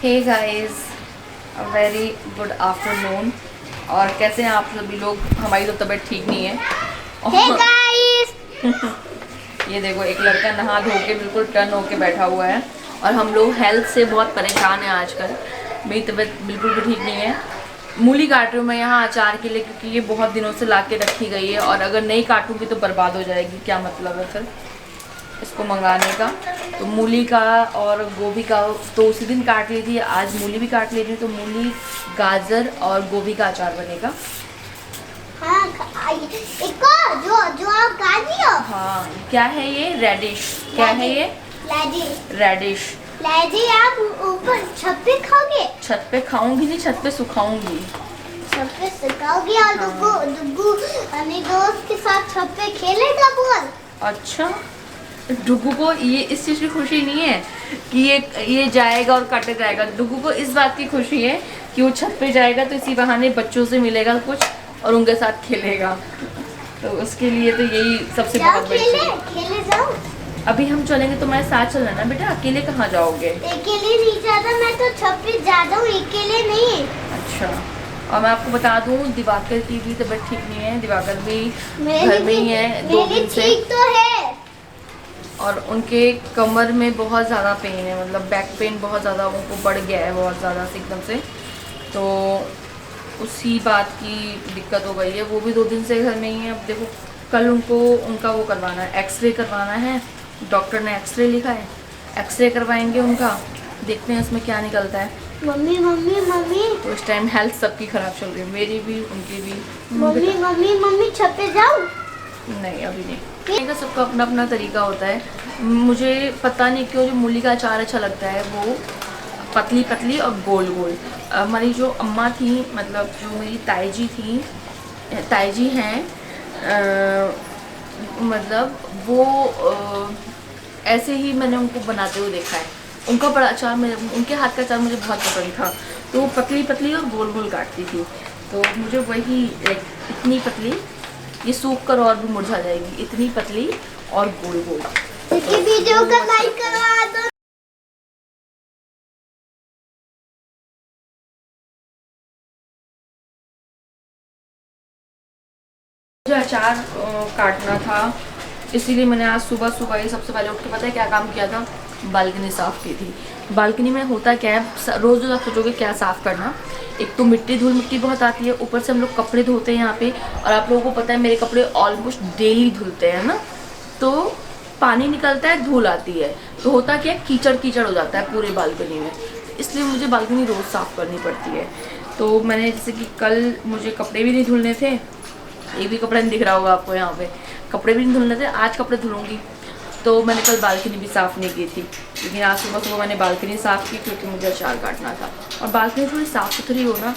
Hey guys, a very good afternoon. और कैसे हैं आप सभी लोग? हमारी तो तबीयत ठीक नहीं है। Hey guys! ये देखो, एक लड़का नहा धो के बिल्कुल टर्न होके बैठा हुआ है। और हम लोग हेल्थ से बहुत परेशान हैं आजकल। मेरी तबीयत बिल्कुल भी ठीक नहीं है। मूली काट रही हूँ मैं यहाँ अचार के लिए, क्योंकि ये बहुत दिनों से ला के रखी गई है और अगर नहीं काटूंगी तो बर्बाद हो जाएगी। क्या मतलब है फिर इसको मंगाने का? तो मूली का और गोभी का तो उसी दिन काट ली थी, आज मूली भी काट ली थी। तो मूली, गाजर और गोभी का अचार बनेगा। हाँ, एक और जो आप खा दियो। हाँ, क्या है ये? रेडिश। क्या है ये? लैडी। रेडिश। लैडी आप ऊपर छत पे खाओगे? छत पे खाऊंगी नहीं, छत पे सुखाऊंगी। छत पे सिखाओगे और हाँ। डुगू अपने दोस्त के साथ छत पे खेलेगा बोल। अच्छा, डुगू को ये इस चीज़ की खुशी नहीं है कि ये जाएगा और काटे जाएगा। डुगू को इस बात की खुशी है कि वो छत पे जाएगा तो इसी बहाने बच्चों से मिलेगा कुछ और उनके साथ खेलेगा। तो उसके लिए तो यही सबसे जाओ बहुत बड़ी खेले चीज़ है। खेले जाओ। अभी हम चलेंगे तो मेरे साथ चलना ना बेटा, अकेले कहाँ जाओगे? अकेले नहीं जाता, मैं तो छत पे जाता हूँ, अकेले नहीं। अच्छा, और मैं आपको बता दूं, दिवाकर की भी तबीयत ठीक नहीं है। दिवाकर भी मेरी घर में ही है 2 मेरी दिन से। ठीक तो है। और उनके कमर में बहुत ज़्यादा पेन है, मतलब बैक पेन बहुत ज़्यादा उनको बढ़ गया है, बहुत ज़्यादा से एकदम से। तो उसी बात की दिक्कत हो गई है। वो भी 2 दिन से घर में ही है। अब देखो, कल उनका वो करवाना है, एक्सरे करवाना है। डॉक्टर ने एक्सरे लिखा है, एक्सरे करवाएंगे उनका, देखते हैं उसमें क्या निकलता है। मम्मी मम्मी मम्मी तो इस टाइम हेल्थ सबकी ख़राब चल रही है, मेरी भी उनकी भी। मम्मी मम्मी मम्मी छत पे जाओ। नहीं, अभी नहीं। का सबका अपना अपना तरीका होता है। मुझे पता नहीं क्यों जो मूली का अचार अच्छा लगता है, वो पतली पतली और गोल गोल। हमारी जो अम्मा थी, मतलब जो मेरी ताई जी हैं, मतलब वो ऐसे ही मैंने उनको बनाते हुए देखा है। उनका बड़ा अचार उनके हाथ का अचार मुझे बहुत पसंद था। तो वो पतली पतली और गोल गोल काटती थी। तो मुझे वही इतनी पतली, ये सूख कर और भी मुरझा जाएगी, इतनी पतली और गोल गोल। इसकी वीडियो का लाइक करवा दो। मुझे अचार काटना था, इसीलिए मैंने आज सुबह सुबह ही सबसे पहले उठ के पता है क्या काम किया था? बालकनी साफ़ की थी। बालकनी में होता क्या है, रोज़ रोज़ आप सोचोगे क्या साफ़ करना। एक तो धूल मिट्टी बहुत आती है, ऊपर से हम लोग कपड़े धोते हैं यहाँ पे। और आप लोगों को पता है मेरे कपड़े ऑलमोस्ट डेली धुलते हैं ना, तो पानी निकलता है, धूल आती है, तो होता क्या है, कीचड़ कीचड़ हो जाता है पूरे बालकनी में। इसलिए मुझे बालकनी रोज़ साफ़ करनी पड़ती है। तो मैंने जैसे कि कल मुझे कपड़े भी नहीं धुलने थे, ये भी कपड़ा नहीं दिख रहा होगा आपको, यहाँ पे कपड़े भी नहीं धुलने थे, आज कपड़े धुलूंगी। तो मैंने कल बालकनी भी साफ़ नहीं की थी, लेकिन आज सुबह सुबह मैंने बालकनी साफ़ की क्योंकि मुझे अचार काटना था। और बालकनी थोड़ी साफ़ सुथरी हो ना,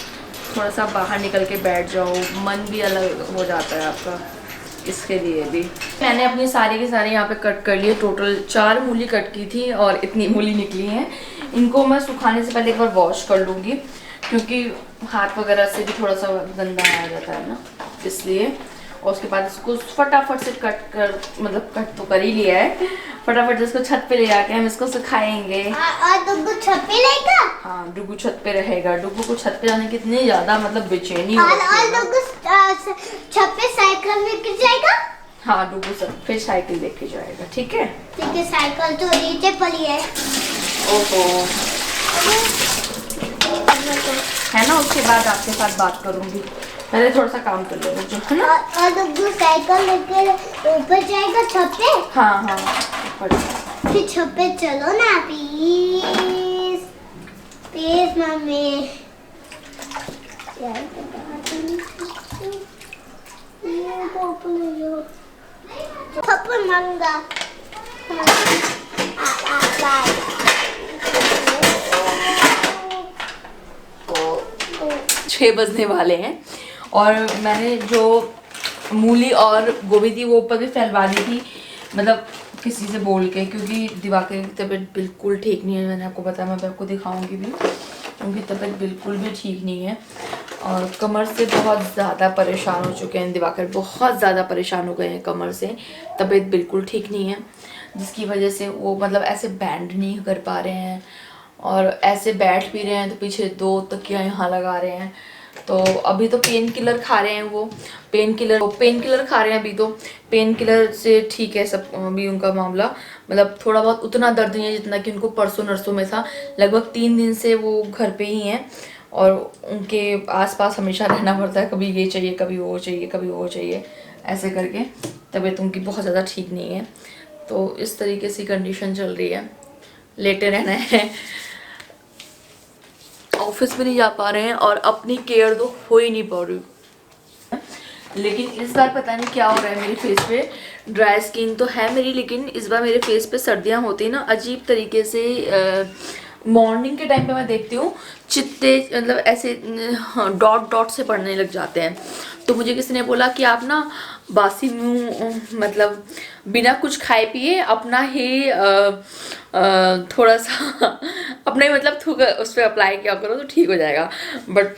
थोड़ा सा बाहर निकल के बैठ जाओ, मन भी अलग हो जाता है आपका। इसके लिए भी मैंने अपनी सारी के सारे यहाँ पे कट कर लिए। टोटल 4 मूली कट की थी और इतनी मूली निकली हैं। इनको मैं सुखाने से पहले एक बार वॉश कर लूँगी, क्योंकि हाथ वगैरह से भी थोड़ा सा गंदा आ जाता है ना, इसलिए। और उसके बाद इसको फटाफट से कट तो कर ही लिया है, फटाफट से इसको छत पे ले जाके हम इसको सुखाएंगे। और डुगू छत पे लेगा। हाँ, डुगू छत पे रहेगा। डुगू को छत पे जाने की इतनी ज्यादा मतलब बेचैनी और होती है ना। डुगू छत पे साइकिल लेके जाएगा। हाँ, डुगू फिर साइकिल लेके जाएगा, ठीक है। ठीक है, साइकिल तो नीचे पड़ी है। ओहो, है ना, उसके बाद आपके साथ बात करूंगी, पहले थोड़ा सा काम कर लो मुझे, है ना। और डुगू साइकिल लेके ऊपर जाएगा छत पे। हाँ हाँ, ऊपर। फिर छत पे चलो ना प्लीज प्लीज मम्मी। पापा मंगा 6 बजने वाले हैं और मैंने जो मूली और गोभी थी वो ऊपर भी फैलवा दी थी, मतलब किसी से बोल के, क्योंकि दिवाकर की तबीयत बिल्कुल ठीक नहीं है। मैंने आपको बताया, मैं आपको दिखाऊंगी भी, उनकी तबीयत बिल्कुल भी ठीक नहीं है और कमर से बहुत ज़्यादा परेशान हो चुके हैं। दिवाकर बहुत ज़्यादा परेशान हो गए हैं कमर से, तबीयत बिल्कुल ठीक नहीं है, जिसकी वजह से वो मतलब ऐसे बैंड नहीं कर पा रहे हैं और ऐसे बैठ भी रहे हैं तो पीछे 2 तकिया यहाँ लगा रहे हैं। तो अभी तो पेन किलर खा रहे हैं वो, पेन किलर खा रहे हैं अभी। तो पेन किलर से ठीक है सब अभी उनका मामला, मतलब थोड़ा बहुत उतना दर्द नहीं है जितना कि उनको परसों नरसों में था। लगभग 3 दिन से वो घर पे ही हैं और उनके आसपास हमेशा रहना पड़ता है, कभी ये चाहिए कभी वो चाहिए कभी वो चाहिए, ऐसे करके तबीयत उनकी बहुत ज़्यादा ठीक नहीं है। तो इस तरीके से कंडीशन चल रही है, लेटे रहना है, ऑफिस भी नहीं जा पा रहे हैं और अपनी केयर तो हो ही नहीं पा रही। लेकिन इस बार पता नहीं क्या हो रहा है मेरे फेस पे, ड्राई स्किन तो है मेरी, लेकिन इस बार मेरे फेस पे सर्दियाँ होती है ना अजीब तरीके से। मॉर्निंग के टाइम पे मैं देखती हूँ चित्ते मतलब ऐसे डॉट डॉट से पड़ने लग जाते हैं। तो मुझे किसी ने बोला कि आप ना बासी मुँह मतलब बिना कुछ खाए पिए अपना ही थोड़ा सा अपना ही मतलब थूक उस पर अप्लाई किया करो तो ठीक हो जाएगा। बट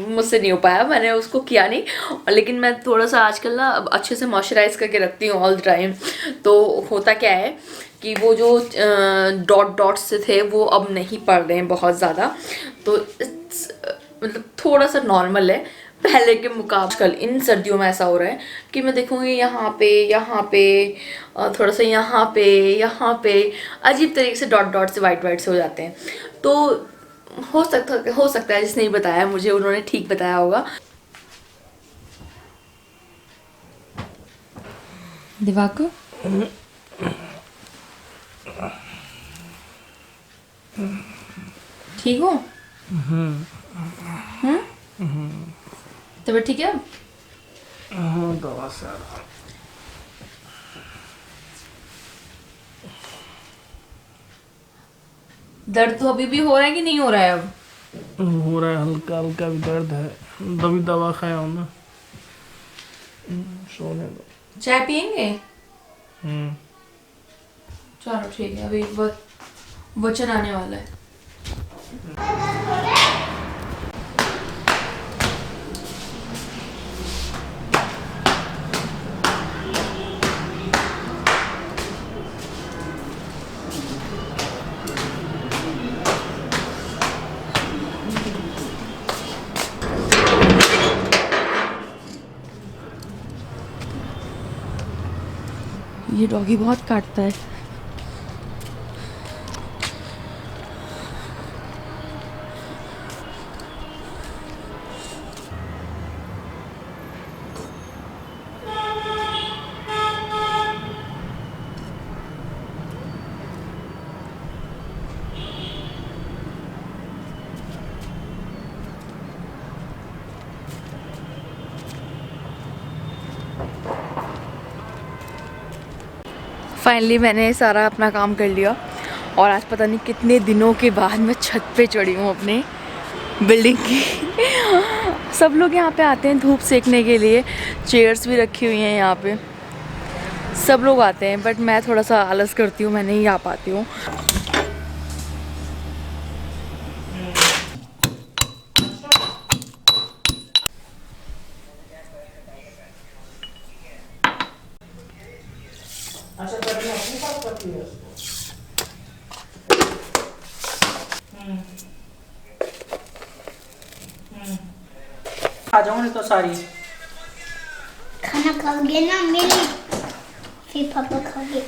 मुझसे नहीं हो पाया, मैंने उसको किया नहीं। लेकिन मैं थोड़ा सा आजकल ना अच्छे से मॉइस्चराइज करके रखती हूँ ऑल द टाइम। तो होता क्या है कि वो जो डॉट डॉट्स से थे वो अब नहीं पड़ रहे हैं बहुत ज़्यादा, तो मतलब थोड़ा सा नॉर्मल है पहले के मुकाबले। कल इन सर्दियों में ऐसा हो रहा है कि मैं देखूंगी यहाँ पे थोड़ा सा यहाँ पे अजीब तरीके से डॉट डॉट से वाइट से हो जाते हैं। तो हो सकता है जिसने बताया मुझे उन्होंने ठीक बताया होगा। दिवाकर ठीक हो? तबीयत ठीक है? दवा से दर्द तो अभी भी हो रहा है कि नहीं हो रहा है? अब हो रहा है, हल्का हल्का भी दर्द है, तभी दवा खाया हूँ ना। सोने दो। चाय पियेंगे? चलो ठीक है, अभी वचन आने वाला है। ये डॉगी बहुत काटता है। फाइनली मैंने सारा अपना काम कर लिया और आज पता नहीं कितने दिनों के बाद मैं छत पे चढ़ी हूँ अपने बिल्डिंग की। सब लोग यहाँ पे आते हैं धूप सेकने के लिए, चेयर्स भी रखी हुई हैं यहाँ पे, सब लोग आते हैं, बट मैं थोड़ा सा आलस करती हूँ, मैं नहीं आ पाती हूँ। आ जाऊँ नहीं तो सारी खाना खाओगे ना मेरी, फिर पापा खाओगे।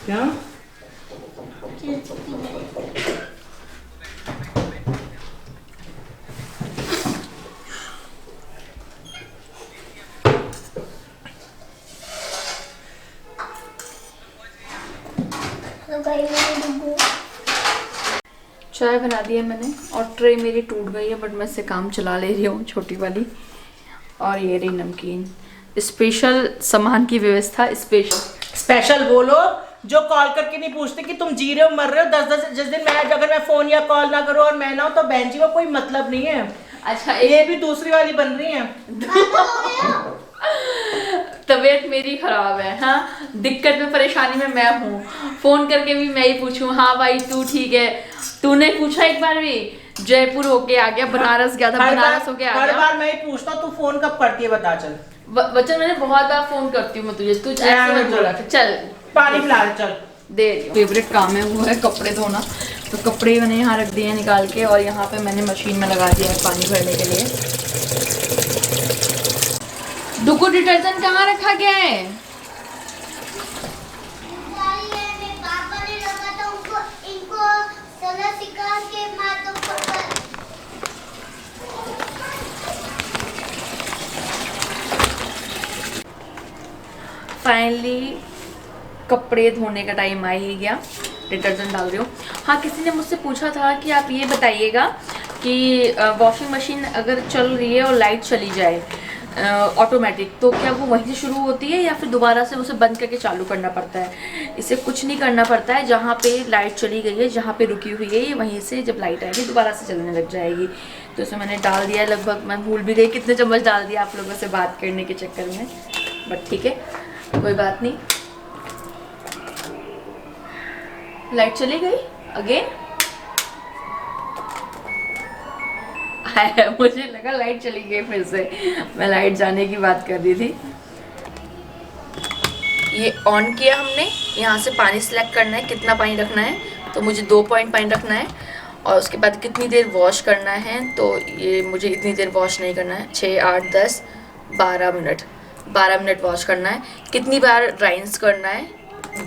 क्या? चाय बना दी है मैंने और ट्रे मेरी टूट गई है, बट मैं इससे काम चला ले रही हूँ छोटी वाली। और ये रही नमकीन, स्पेशल सामान की व्यवस्था। स्पेशल बोलो, जो कॉल करके नहीं पूछते कि तुम जी रहे हो मर रहे हो। 10 जिस दिन मैं अगर मैं फोन या कॉल ना करूँ और मैं ना हो तो बहन जी को कोई मतलब नहीं है। अच्छा ये भी दूसरी वाली बन रही है। तबीयत मेरी खराब है, हाँ दिक्कत में परेशानी में मैं हूँ, फोन करके भी मैं ही पूछूं हाँ भाई तू ठीक है? तूने पूछा एक बार भी? जयपुर होके आ गया, बनारस गया था, बनारस होके आ गया। हर बार मैं ही पूछता हूँ तू फोन कब करती है बता। चल वचन मैंने बहुत बार फोन करती हूँ मैं तुझे, तू ऐसे मत बोला। चल पानी पिला, चल दे रही हूँ। फेवरेट काम है वो है कपड़े धोना। तो कपड़े मैंने यहाँ रख दिए हैं निकाल के, और यहाँ पे मैंने मशीन में लगा दिया है पानी भरने के लिए। डुगू डिटर्जेंट कहाँ रखा गया है? मेरे पापा ने लगा था इनको सला सिखा के माँ तो फाइनली कपड़े धोने का टाइम आ ही गया। डिटर्जेंट डाल रही हूँ। हाँ, किसी ने मुझसे पूछा था कि आप ये बताइएगा कि वॉशिंग मशीन अगर चल रही है और लाइट चली जाए ऑटोमेटिक, तो क्या वो वहीं से शुरू होती है या फिर दोबारा से उसे बंद करके चालू करना पड़ता है? इसे कुछ नहीं करना पड़ता है। जहाँ पे लाइट चली गई है, जहाँ पे रुकी हुई है, ये वहीं से जब लाइट आएगी दोबारा से चलने लग जाएगी। तो इसे मैंने डाल दिया लगभग, मैं भूल भी गई कितने चम्मच डाल दिया आप लोगों से बात करने के चक्कर में, बट ठीक है, कोई बात नहीं। लाइट चली गई अगेन। मुझे लगा लाइट चली गई फिर से, मैं लाइट जाने की बात कर रही थी। ये ऑन किया हमने, यहाँ से पानी सिलेक्ट करना है, कितना पानी रखना है, तो मुझे 2 पॉइंट पानी रखना है। और उसके बाद कितनी देर वॉश करना है, तो ये मुझे इतनी देर वॉश नहीं करना है, 6, 8, 10, 12 मिनट, 12 मिनट वॉश करना है। कितनी बार राइंस करना है?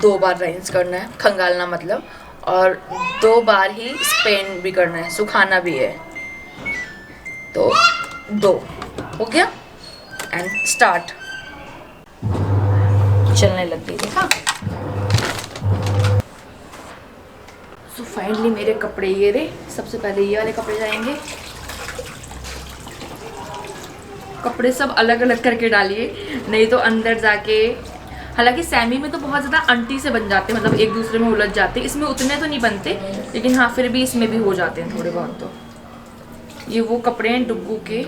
2 बार राइंस करना है, खंगालना मतलब, और 2 बार ही स्पेन भी करना है, सुखाना भी है। तो 2 हो गया एंड स्टार्ट। चलने लग गई, देखा। सो फाइनली मेरे कपड़े ये रहे। सबसे पहले ये वाले कपड़े जाएंगे। कपड़े सब अलग अलग करके डालिए, नहीं तो अंदर जाके, हालांकि सैमी में तो बहुत ज़्यादा अंटी से बन जाते हैं, मतलब एक दूसरे में उलझ जाते हैं। इसमें उतने तो नहीं बनते, लेकिन हाँ फिर भी इसमें भी हो जाते हैं थोड़े बहुत। तो ये वो कपड़े हैं डुग्गू के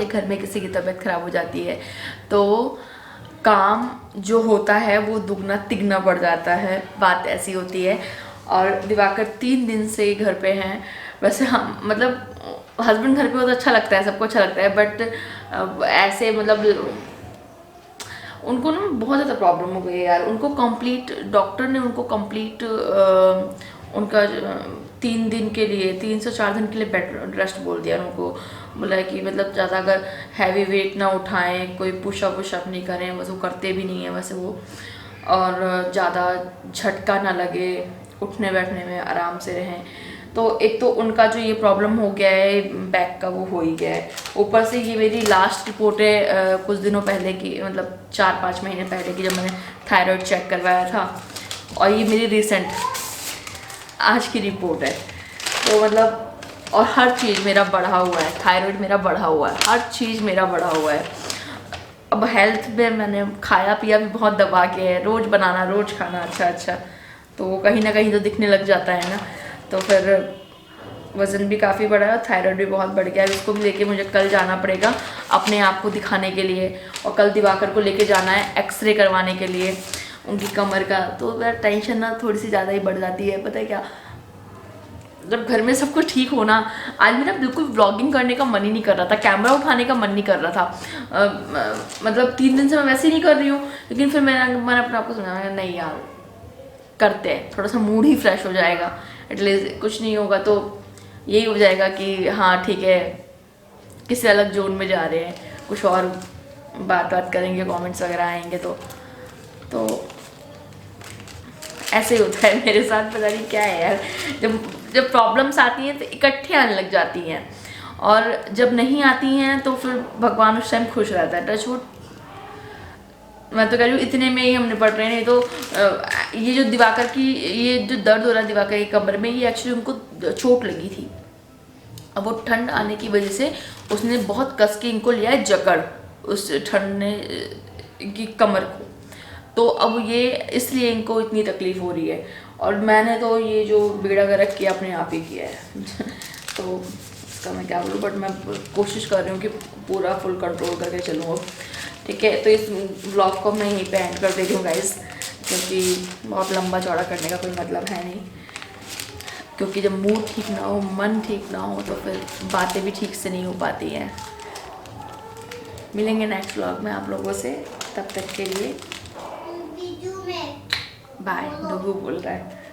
घर में किसी की तबीयत ख़राब हो जाती है तो काम जो होता है वो दुगना तिगना बढ़ जाता है, बात ऐसी होती है। और दिवाकर 3 दिन से घर पे हैं। वैसे हम मतलब हस्बैंड घर पे हो तो अच्छा लगता है, सबको अच्छा लगता है, बट ऐसे मतलब उनको ना बहुत ज़्यादा प्रॉब्लम हो गई है यार। उनको कंप्लीट, डॉक्टर ने उनको कंप्लीट उनका 3 दिन के लिए, 3 से 4 दिन के लिए बेड रेस्ट बोल दिया उनको। बोला है कि मतलब ज़्यादा अगर हैवी वेट ना उठाएं, कोई पुशअप नहीं करें, बस वो करते भी नहीं है वैसे वो, और ज़्यादा झटका ना लगे, उठने बैठने में आराम से रहें। तो एक तो उनका जो ये प्रॉब्लम हो गया है बैक का, वो हो ही गया है। ऊपर से ये मेरी लास्ट रिपोर्ट है कुछ दिनों पहले की, मतलब 4-5 महीने पहले की, जब मैंने थायराइड चेक करवाया था, और ये मेरी रिसेंट आज की रिपोर्ट है। तो मतलब और हर चीज़ मेरा बढ़ा हुआ है, थायराइड मेरा बढ़ा हुआ है, हर चीज़ मेरा बढ़ा हुआ है। अब हेल्थ में मैंने खाया पिया भी बहुत दबा के है, रोज़ बनाना रोज़ खाना अच्छा, तो वो कहीं ना कहीं तो दिखने लग जाता है ना। तो फिर वज़न भी काफ़ी बढ़ा है, थायराइड भी बहुत बढ़ गया है। इसको भी लेके मुझे कल जाना पड़ेगा अपने आप को दिखाने के लिए, और कल दिवाकर को लेके जाना है एक्सरे करवाने के लिए उनकी कमर का। तो मेरा टेंशन ना थोड़ी सी ज़्यादा ही बढ़ जाती है। पता है क्या, जब घर में सब कुछ ठीक होना, आज मेरा बिल्कुल व्लॉगिंग करने का मन ही नहीं कर रहा था, कैमरा उठाने का मन नहीं कर रहा था। मतलब 3 दिन से मैं वैसे ही नहीं कर रही हूँ, लेकिन फिर मैंने अपने आप को समझाया नहीं यार करते हैं, थोड़ा सा मूड ही फ्रेश हो जाएगा, एटलीस्ट कुछ नहीं होगा तो यही हो जाएगा कि हाँ ठीक है किसी अलग जोन में जा रहे हैं, कुछ और बात करेंगे, कमेंट्स वगैरह आएंगे तो ऐसे ही होता है मेरे साथ। पता नहीं क्या है यार, जब प्रॉब्लम्स आती हैं तो इकट्ठे आने लग जाती हैं, और जब नहीं आती हैं तो फिर भगवान उस टाइम खुश रहता है। टचवुड, मैं तो कह रही हूँ इतने में ही हम निपट रहे हैं। नहीं तो ये जो दिवाकर की ये जो दर्द हो रहा है दिवाकर की कमर में, ये एक्चुअली उनको चोट लगी थी। अब वो ठंड आने की वजह से उसने बहुत कस के इनको लिया है जकड़, उस ठंड ने की कमर को। तो अब ये इसलिए इनको इतनी तकलीफ़ हो रही है, और मैंने तो ये जो बेड़ा गर्क किया अपने आप ही किया है। तो इसका मैं क्या बोलूँ, बट मैं कोशिश कर रही हूँ कि पूरा फुल कंट्रोल करके चलूँ। ठीक है, तो इस व्लॉग को मैं यहीं पे एंड कर दे रही हूँ गाइस, क्योंकि बहुत लंबा चौड़ा करने का कोई मतलब है नहीं। क्योंकि जब मूड ठीक ना हो, मन ठीक ना हो, तो फिर बातें भी ठीक से नहीं हो पाती हैं। मिलेंगे नेक्स्ट व्लॉग में आप लोगों से, तब तक के लिए बाय। डुगू बोल रहा है